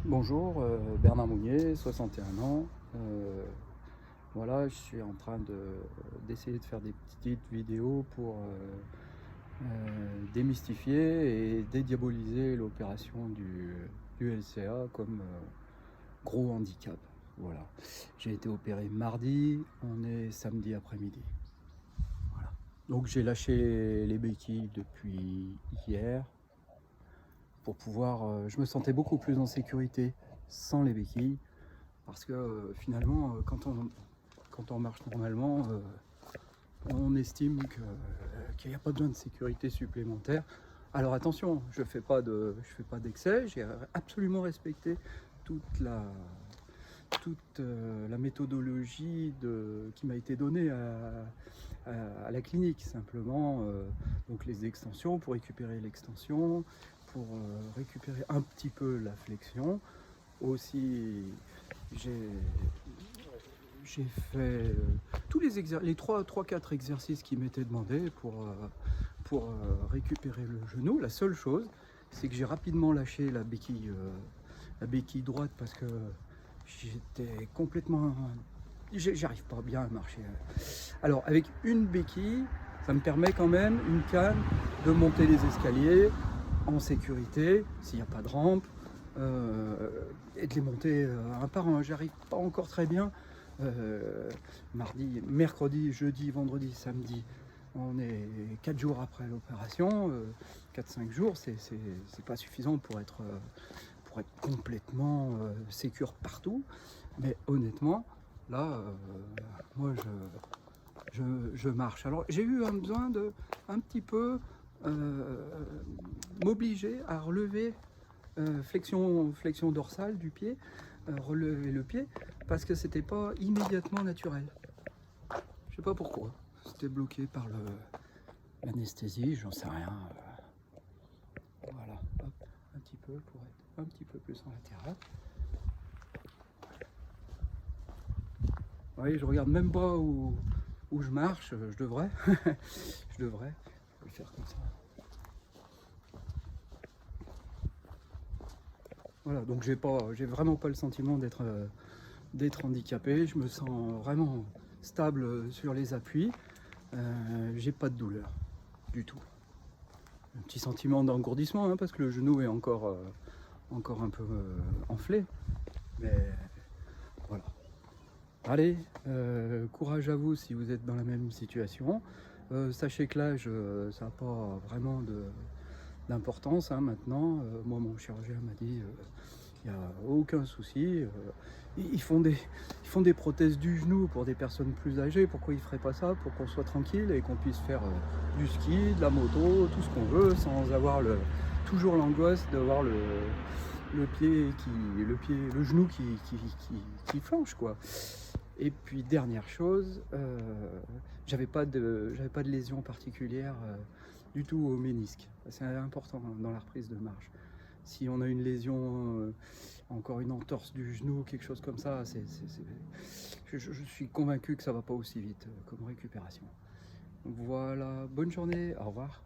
Bonjour, Bernard Mounier, 61 ans. Voilà, je suis en train d'essayer de faire des petites vidéos pour démystifier et dédiaboliser l'opération du LCA comme gros handicap. Voilà. J'ai été opéré mardi, on est samedi après-midi. Voilà. Donc j'ai lâché les béquilles depuis hier pour pouvoir. Je me sentais beaucoup plus en sécurité sans les béquilles. Parce que finalement, quand on marche normalement, on estime qu'il n'y a pas besoin de sécurité supplémentaire. Alors attention, je fais pas d'excès, j'ai absolument respecté toute la, toute la méthodologie qui m'a été donnée à la clinique. Simplement, donc les extensions, pour récupérer l'extension, pour récupérer un petit peu la flexion. Aussi, j'ai fait tous les 3-4 exercices qui m'étaient demandés pour récupérer le genou. La seule chose, c'est que j'ai rapidement lâché la béquille droite parce que j'étais complètement... J'arrive pas bien à marcher. Alors avec une béquille, ça me permet quand même, une canne, de monter les escaliers en sécurité, s'il n'y a pas de rampe. Et de les monter un par un. J'arrive pas encore très bien. Mardi, mercredi, jeudi, vendredi, samedi, on est 4 jours après l'opération. 4-5 jours, c'est pas suffisant pour être complètement sécure partout. Mais honnêtement, là, moi je marche. Alors j'ai eu un besoin de un petit peu m'obliger à relever flexion dorsale du pied, relever le pied, parce que c'était pas immédiatement naturel. Je sais pas pourquoi. C'était bloqué par l'anesthésie, j'en sais rien. Voilà, hop, un petit peu pour être un petit peu plus en latéral. Vous voyez, je regarde même pas où je marche, je devrais. Je devrais le faire comme ça. Voilà, donc j'ai vraiment pas le sentiment d'être handicapé. Je me sens vraiment stable sur les appuis. J'ai pas de douleur du tout. Un petit sentiment d'engourdissement parce que le genou est encore un peu enflé. Mais voilà. Allez, courage à vous si vous êtes dans la même situation. Sachez que l'âge, ça n'a pas vraiment d'importance maintenant. Moi, mon chirurgien m'a dit il n'y a aucun souci. Ils font des prothèses du genou pour des personnes plus âgées. Pourquoi ils ne feraient pas ça? Pour qu'on soit tranquille et qu'on puisse faire du ski, de la moto, tout ce qu'on veut, sans avoir toujours l'angoisse d'avoir le genou qui flanche, quoi. Et puis dernière chose, j'avais pas de lésion particulière du tout au ménisque. C'est important dans la reprise de marche. Si on a une lésion, encore une entorse du genou, quelque chose comme ça, je suis convaincu que ça va pas aussi vite comme récupération. Voilà, bonne journée, au revoir.